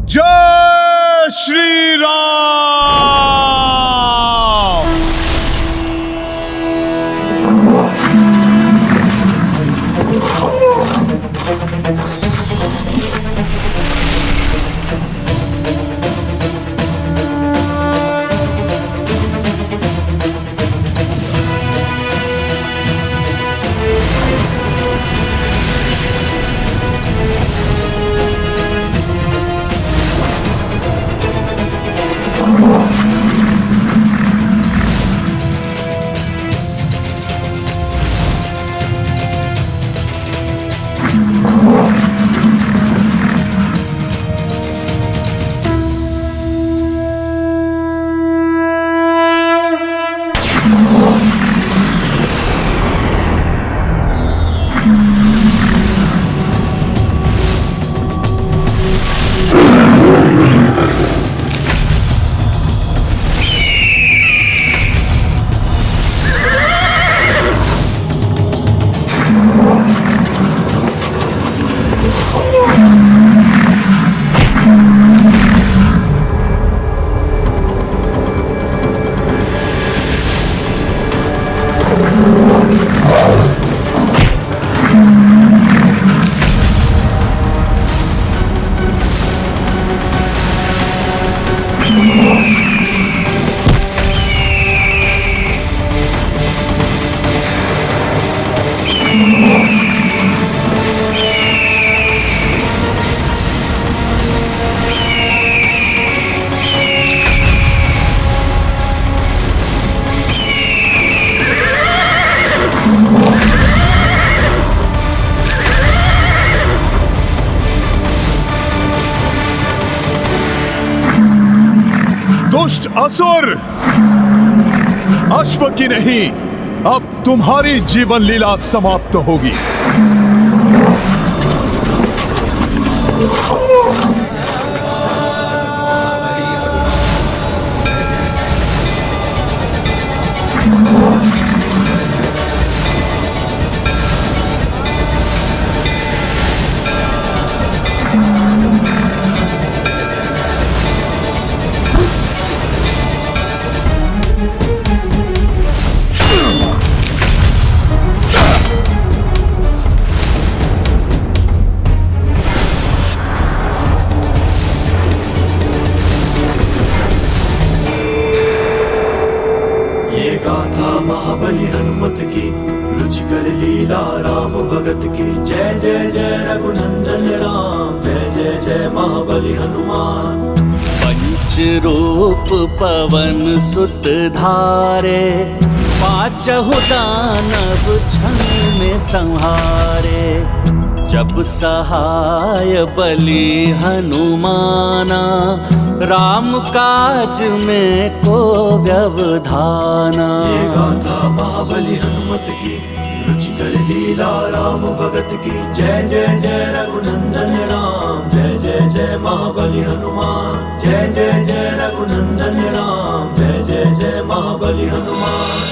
जय श्री राम। दुष्ट असुर, अश्व की नहीं, अब तुम्हारी जीवन लीला समाप्त होगी। महाबली हनुमत की रुचिकर लीला राम भगत की। जय जय जय रघुनंदन राम, जय जय जय महाबली हनुमान। पंच रूप पवन सुत धारे, पांचहु दानव क्षण में संहारे। जब सहाय बलि हनुमाना, राम काज में को व्यवधाना। ये गाथा महाबली हनुमत की रुचिकर लीला राम भगत की। जय जय जय रघुनंदन राम, जय जय जय महाबली हनुमान। जय जय जय रघुनंदन राम, जय जय जय महाबली हनुमान।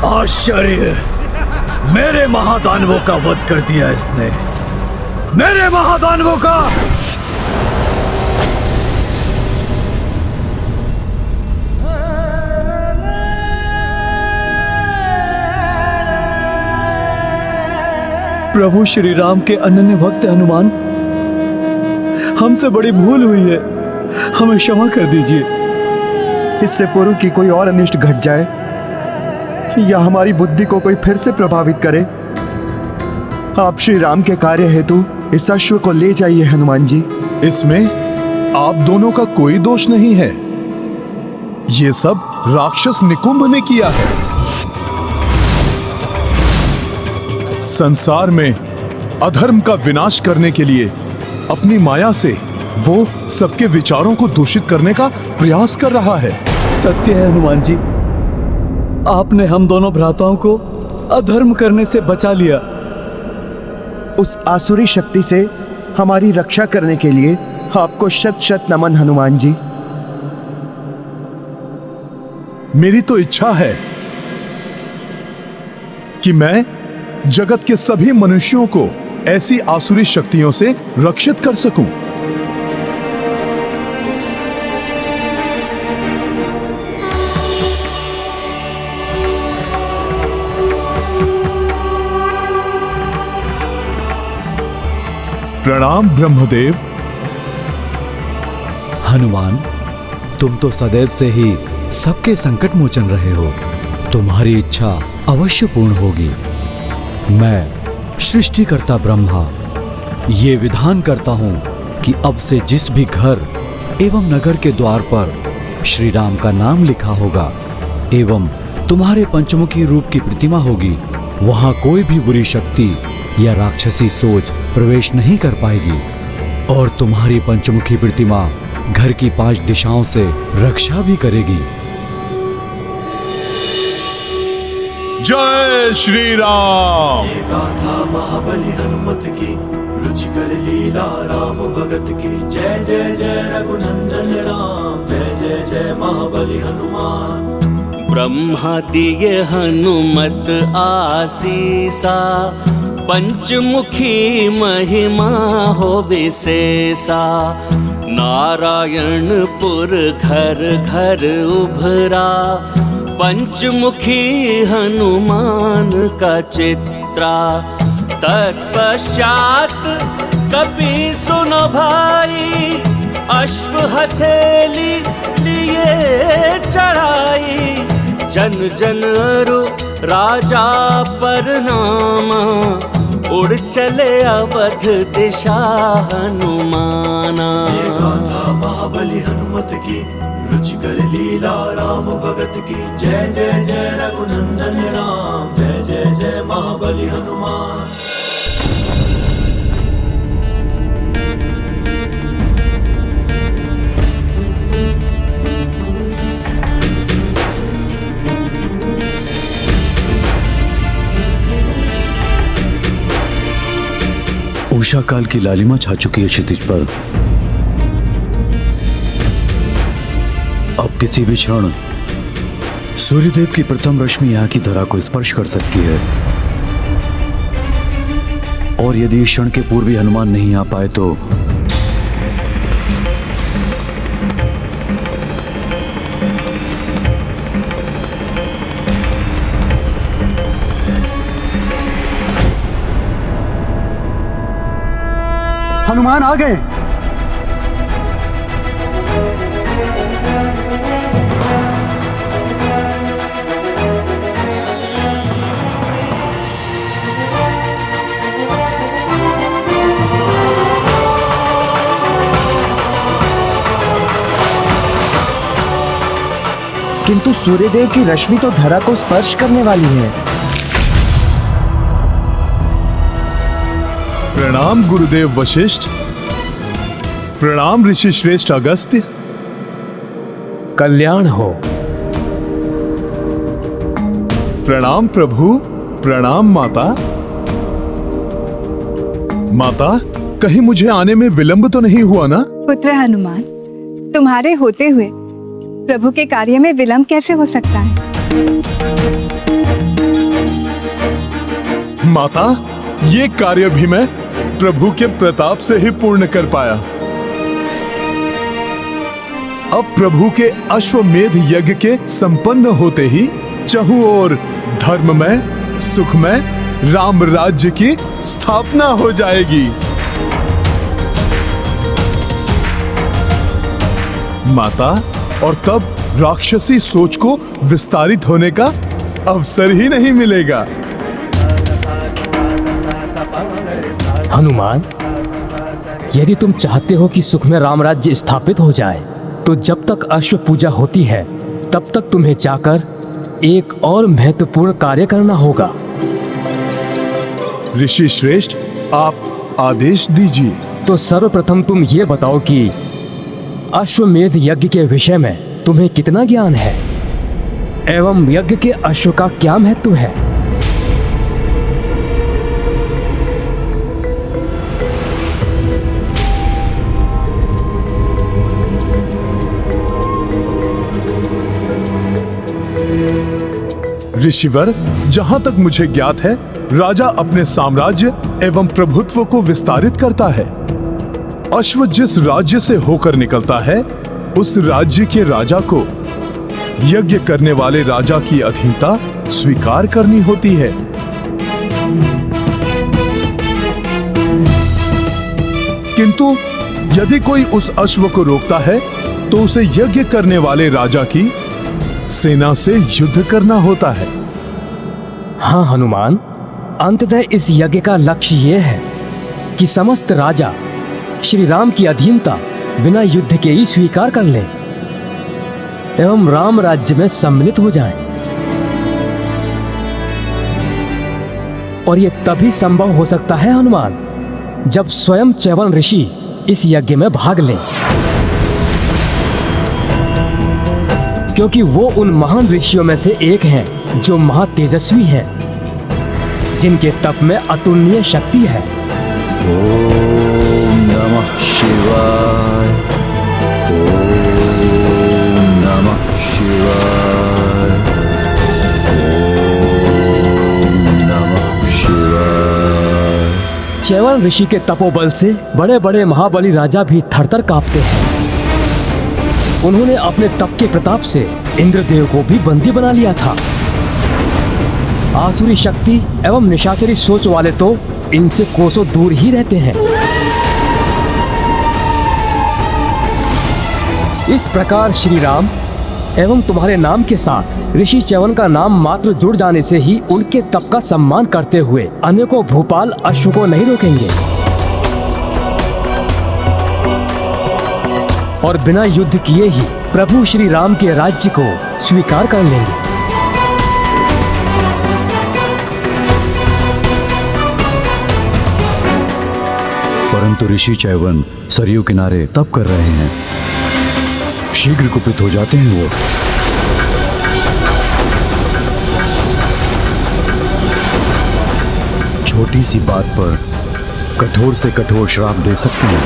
आश्चर्य, मेरे महादानवों का वध कर दिया इसने, मेरे महादानवों का। प्रभु श्री राम के अनन्य भक्त हनुमान, हमसे बड़ी भूल हुई है, हमें क्षमा कर दीजिए। इससे पूर्व कि कोई और अनिष्ट घट जाए या हमारी बुद्धि को कोई फिर से प्रभावित करे, आप श्री राम के कार्य हेतु इस अश्व को ले जाइए हनुमान जी। इसमें आप दोनों का कोई दोष नहीं है, ये सब राक्षस निकुंभ ने किया है। संसार में अधर्म का विनाश करने के लिए अपनी माया से वो सबके विचारों को दूषित करने का प्रयास कर रहा है। सत्य है हनुमान जी, आपने हम दोनों भ्राताओं को अधर्म करने से बचा लिया। उस आसुरी शक्ति से हमारी रक्षा करने के लिए आपको शत शत नमन हनुमान जी। मेरी तो इच्छा है कि मैं जगत के सभी मनुष्यों को ऐसी आसुरी शक्तियों से रक्षित कर सकूं। प्रणाम ब्रह्मदेव। हनुमान, तुम तो सदैव से ही सबके संकट मोचन रहे हो। तुम्हारी इच्छा अवश्य पूर्ण होगी। मैं सृष्टिकर्ता ब्रह्मा ये विधान करता हूं कि अब से जिस भी घर एवं नगर के द्वार पर श्री राम का नाम लिखा होगा एवं तुम्हारे पंचमुखी रूप की प्रतिमा होगी, वहां कोई भी बुरी शक्ति या राक्षसी सोच प्रवेश नहीं कर पाएगी और तुम्हारी पंचमुखी प्रतिमा घर की 5 दिशाओं से रक्षा भी करेगी। जय श्री राम। ये गाथा महाबली हनुमत की, रुचिकर लीला राम भगत की। जय जय जय रघुनंदन राम, जय जय जय महाबली हनुमान। ब्रह्मा दिए हनुमत आसीसा, पंचमुखी महिमा हो विशेषा। नारायणपुर घर घर उभरा, पंचमुखी हनुमान का चित्रा। तत्पश्चात कपि सुनो भाई, अश्व हथेली लिए चढ़ाई। जन जन अरु राजा परनामा, उड़ चले अवध दिशा हनुमाना। ये गाथा महाबली हनुमत की, रुचिकर लीला राम भगत की। जय जय जय रघुनंदन राम, जय जय जय महाबली हनुमान। उषा काल की लालिमा छा चुकी है क्षितिज पर। अब किसी भी क्षण सूर्यदेव की प्रथम रश्मि यहाँ की धरा को स्पर्श कर सकती है और यदि इस क्षण के पूर्व हनुमान नहीं आ पाए तो हनुमान आ गए। किंतु सूर्यदेव की रश्मि तो धरा को स्पर्श करने वाली है। प्रणाम गुरुदेव वशिष्ठ। प्रणाम ऋषि श्रेष्ठ अगस्त्य। कल्याण हो। प्रणाम प्रभु। प्रणाम माता। माता, कहीं मुझे आने में विलंब तो नहीं हुआ ना? पुत्र हनुमान, तुम्हारे होते हुए प्रभु के कार्य में विलंब कैसे हो सकता है? माता, ये कार्य भी मैं प्रभु के प्रताप से ही पूर्ण कर पाया। अब प्रभु के अश्वमेध यज्ञ के संपन्न होते ही चहुं ओर धर्ममय, सुखमय राम राज्य की स्थापना हो जाएगी। माता, और तब राक्षसी सोच को विस्तारित होने का अवसर ही नहीं मिलेगा। हनुमान, यदि तुम चाहते हो कि सुख में राम राज्य स्थापित हो जाए तो जब तक अश्व पूजा होती है तब तक तुम्हें जाकर एक और महत्वपूर्ण कार्य करना होगा। ऋषि श्रेष्ठ, आप आदेश दीजिए। तो सर्वप्रथम तुम ये बताओ कि अश्वमेध यज्ञ के विषय में तुम्हें कितना ज्ञान है एवं यज्ञ के अश्व का क्या महत्व है? ऋषिवर, जहाँ तक मुझे ज्ञात है, राजा अपने साम्राज्य एवं प्रभुत्व को विस्तारित करता है। अश्व जिस राज्य से होकर निकलता है, उस राज्य के राजा को यज्ञ करने वाले राजा की अधीनता स्वीकार करनी होती है। किंतु यदि कोई उस अश्व को रोकता है तो उसे यज्ञ करने वाले राजा की सेना से युद्ध करना होता है। हाँ हनुमान, अंततः इस यज्ञ का लक्ष्य यह है कि समस्त राजा श्री राम की अधीनता बिना युद्ध के ही स्वीकार कर लें एवं राम राज्य में सम्मिलित हो जाएं। और यह तभी संभव हो सकता है हनुमान, जब स्वयं च्यवन ऋषि इस यज्ञ में भाग लें, क्योंकि वो उन महान ऋषियों में से एक हैं जो महातेजस्वी हैं, जिनके तप में अतुलनीय शक्ति है। ओम नमः शिवाय। ओम नमः शिवाय। ओम नमः शिवाय। च्यवन ऋषि के तपोबल से बड़े बड़े महाबली राजा भी थरथर कांपते हैं। उन्होंने अपने तप के प्रताप से इंद्रदेव को भी बंदी बना लिया था। आसुरी शक्ति एवं निशाचरी सोच वाले तो इनसे कोसों दूर ही रहते हैं। इस प्रकार श्री राम एवं तुम्हारे नाम के साथ ऋषि च्यवन का नाम मात्र जुड़ जाने से ही उनके तप का सम्मान करते हुए अनेकों भूपाल अश्व को नहीं रोकेंगे और बिना युद्ध किए ही प्रभु श्री राम के राज्य को स्वीकार कर लेंगे। परंतु ऋषि च्यवन सरयू किनारे तप कर रहे हैं, शीघ्र कुपित हो जाते हैं वो। छोटी सी बात पर कठोर से कठोर श्राप दे सकते हैं।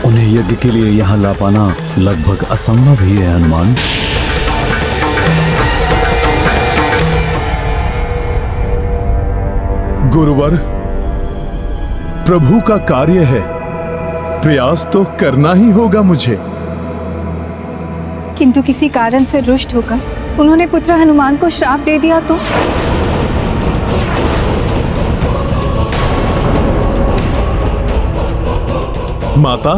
उन्हें यज्ञ के लिए यहाँ ला पाना लगभग असंभव ही है हनुमान। गुरुवर, प्रभु का कार्य है, प्रयास तो करना ही होगा मुझे। किंतु किसी कारण से रुष्ट होकर उन्होंने पुत्र हनुमान को श्राप दे दिया तो? माता,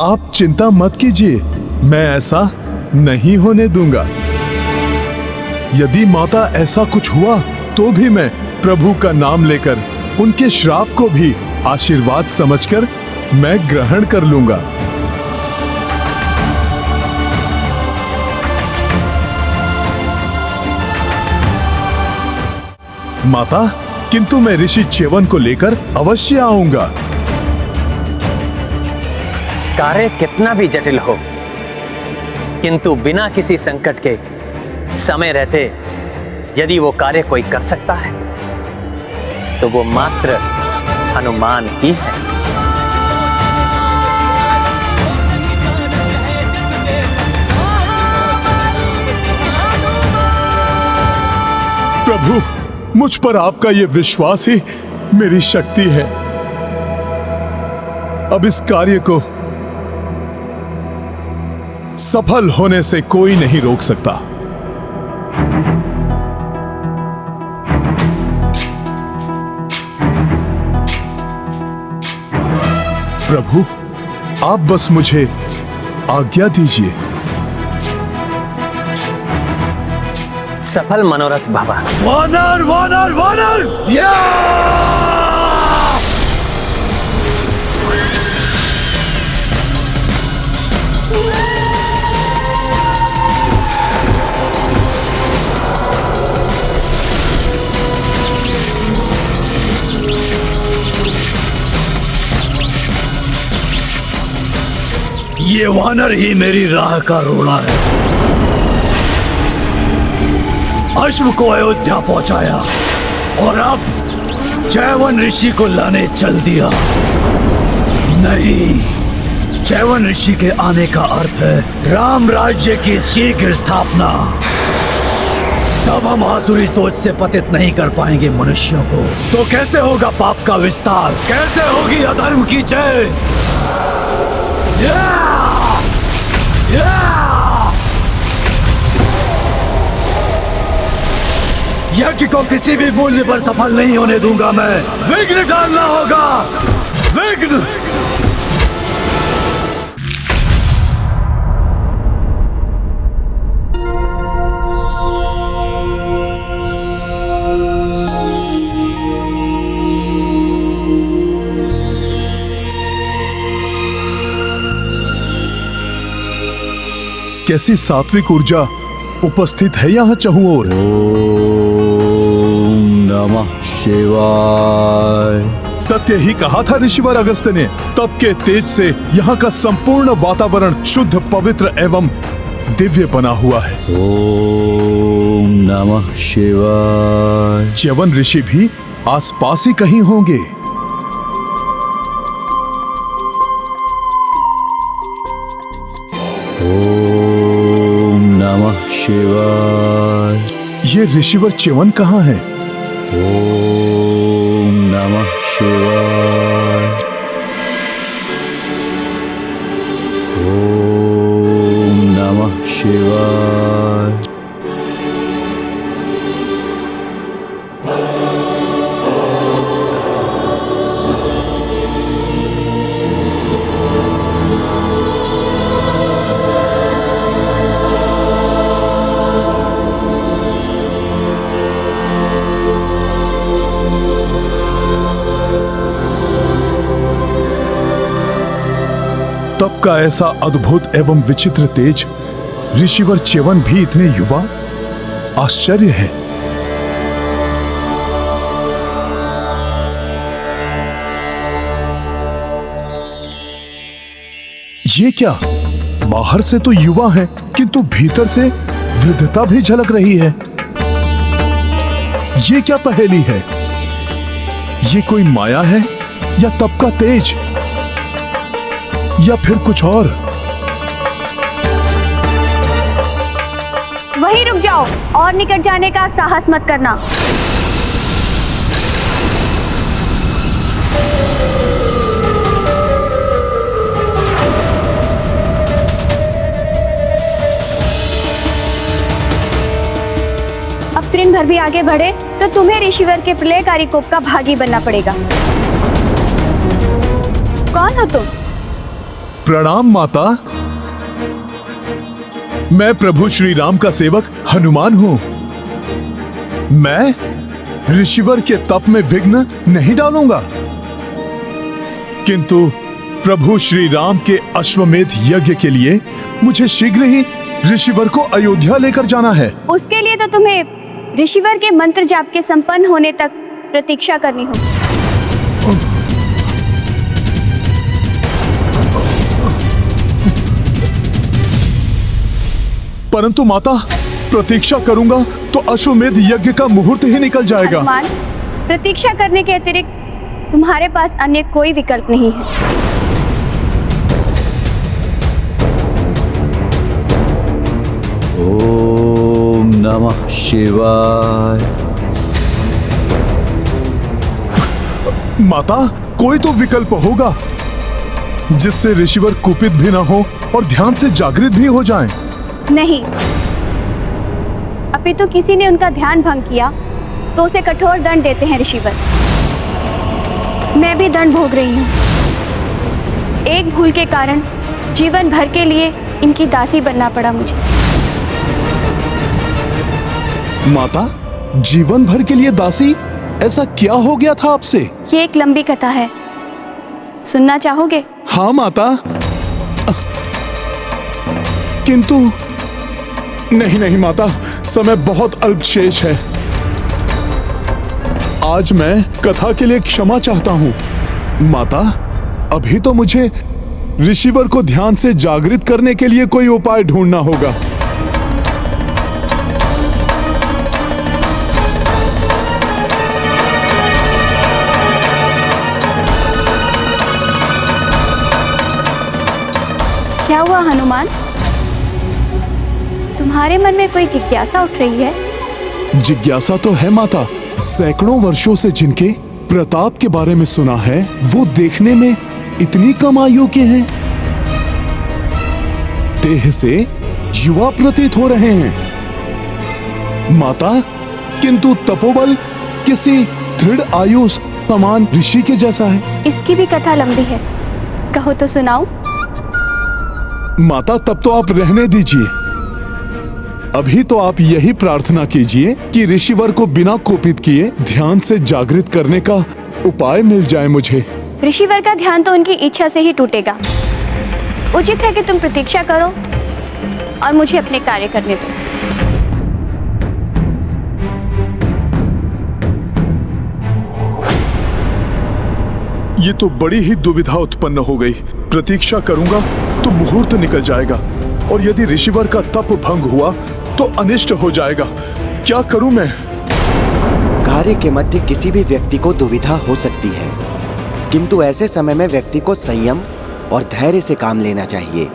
आप चिंता मत कीजिए, मैं ऐसा नहीं होने दूंगा। यदि माता ऐसा कुछ हुआ तो भी मैं प्रभु का नाम लेकर उनके श्राप को भी आशीर्वाद समझकर मैं ग्रहण कर लूंगा। माता, किंतु मैं ऋषि च्यवन को लेकर अवश्य आऊंगा। कार्य कितना भी जटिल हो, किंतु बिना किसी संकट के समय रहते यदि वो कार्य कोई कर सकता है तो वो मात्र हनुमान ही है। प्रभु, मुझ पर आपका ये विश्वास ही मेरी शक्ति है। अब इस कार्य को सफल होने से कोई नहीं रोक सकता। प्रभु, आप बस मुझे आज्ञा दीजिए। सफल मनोरथ भवा। वानर वानर वानर या! ये वानर ही मेरी राह का रोड़ा है। अश्व को अयोध्या पहुंचाया और अब च्यवन ऋषि को लाने चल दिया। नहीं, च्यवन ऋषि के आने का अर्थ है राम राज्य की शीघ्र स्थापना। तब हम आसुरी सोच से पतित नहीं कर पाएंगे मनुष्यों को, तो कैसे होगा पाप का विस्तार, कैसे होगी अधर्म की जय। यज्ञ को किसी भी मूल्य पर सफल नहीं होने दूंगा मैं। विघ्न डालना होगा, विघ्न। कैसी सात्विक ऊर्जा उपस्थित है यहाँ चहुं ओर। ओम नमः शिवाय। सत्य ही कहा था ऋषिवर अगस्त्य ने। तप के तेज से यहाँ का संपूर्ण वातावरण शुद्ध, पवित्र एवं दिव्य बना हुआ है। ओम नमः शिवाय। च्यवन ऋषि भी आसपास ही कहीं होंगे। ओम नमः शिवाय। ये ऋषिवर च्यवन कहाँ है? ओम नमः शिवाय। ओम नमः शिवाय। तप का ऐसा अद्भुत एवं विचित्र तेज, ऋषिवर च्यवन भी इतने युवा, आश्चर्य है। ये क्या, बाहर से तो युवा है किंतु भीतर से वृद्धता भी झलक रही है। ये क्या पहेली है? ये कोई माया है या तप का तेज या फिर कुछ और? वहीं रुक जाओ और निकट जाने का साहस मत करना। अब तृण भर भी आगे बढ़े तो तुम्हें ऋषिवर के प्रलयकारी कोप का भागी बनना पड़ेगा। कौन हो तुम? प्रणाम माता। मैं प्रभु श्री राम का सेवक हनुमान हूं। मैं ऋषिवर के तप में विघ्न नहीं डालूंगा, किंतु प्रभु श्री राम के अश्वमेध यज्ञ के लिए मुझे शीघ्र ही ऋषिवर को अयोध्या लेकर जाना है। उसके लिए तो तुम्हें ऋषिवर के मंत्र जाप के संपन्न होने तक प्रतीक्षा करनी होगी। परंतु माता, प्रतीक्षा करूंगा तो अश्वमेध यज्ञ का मुहूर्त ही निकल जाएगा। हनुमान, प्रतीक्षा करने के अतिरिक्त तुम्हारे पास अन्य कोई विकल्प नहीं है। ओम नमः शिवाय। माता, कोई तो विकल्प होगा जिससे ऋषिवर कुपित भी ना हो और ध्यान से जागृत भी हो जाएं। नहीं, अभी तो किसी ने उनका ध्यान भंग किया तो उसे कठोर दंड देते हैं ऋषिवर। मैं भी दंड भोग रही हूँ। एक भूल के कारण जीवन भर के लिए इनकी दासी बनना पड़ा मुझे। माता, जीवन भर के लिए दासी? ऐसा क्या हो गया था आपसे? ये एक लंबी कथा है, सुनना चाहोगे? हाँ माता, किंतु नहीं माता, समय बहुत अल्प शेष है। आज मैं कथा के लिए क्षमा चाहता हूँ। माता, अभी तो मुझे ऋषिवर को ध्यान से जागृत करने के लिए कोई उपाय ढूंढना होगा। क्या हुआ हनुमान? तुम्हारे मन में कोई जिज्ञासा उठ रही है? जिज्ञासा तो है माता। सैकड़ों वर्षों से जिनके प्रताप के बारे में सुना है, वो देखने में इतनी कम आयु के हैं। देह से युवा प्रतीत हो रहे हैं माता, किंतु तपोबल किसी दृढ़ आयु समान ऋषि के जैसा है। इसकी भी कथा लंबी है, कहो तो सुनाऊं? माता तब तो आप रहने दीजिए। अभी तो आप यही प्रार्थना कीजिए कि ऋषिवर को बिना कोपित किए ध्यान से जागृत करने का उपाय मिल जाए मुझे। ऋषिवर का ध्यान तो उनकी इच्छा से ही टूटेगा। उचित है कि तुम प्रतीक्षा करो और मुझे अपने कार्य करने दो। ये तो बड़ी ही दुविधा उत्पन्न हो गई। प्रतीक्षा करूंगा तो मुहूर्त निकल जाएगा, और यदि ऋषिवर का तप भंग हुआ तो अनिष्ट हो जाएगा। क्या करूं मैं? कार्य के मध्य किसी भी व्यक्ति को दुविधा हो सकती है, किंतु ऐसे समय में व्यक्ति को संयम और धैर्य से काम लेना चाहिए।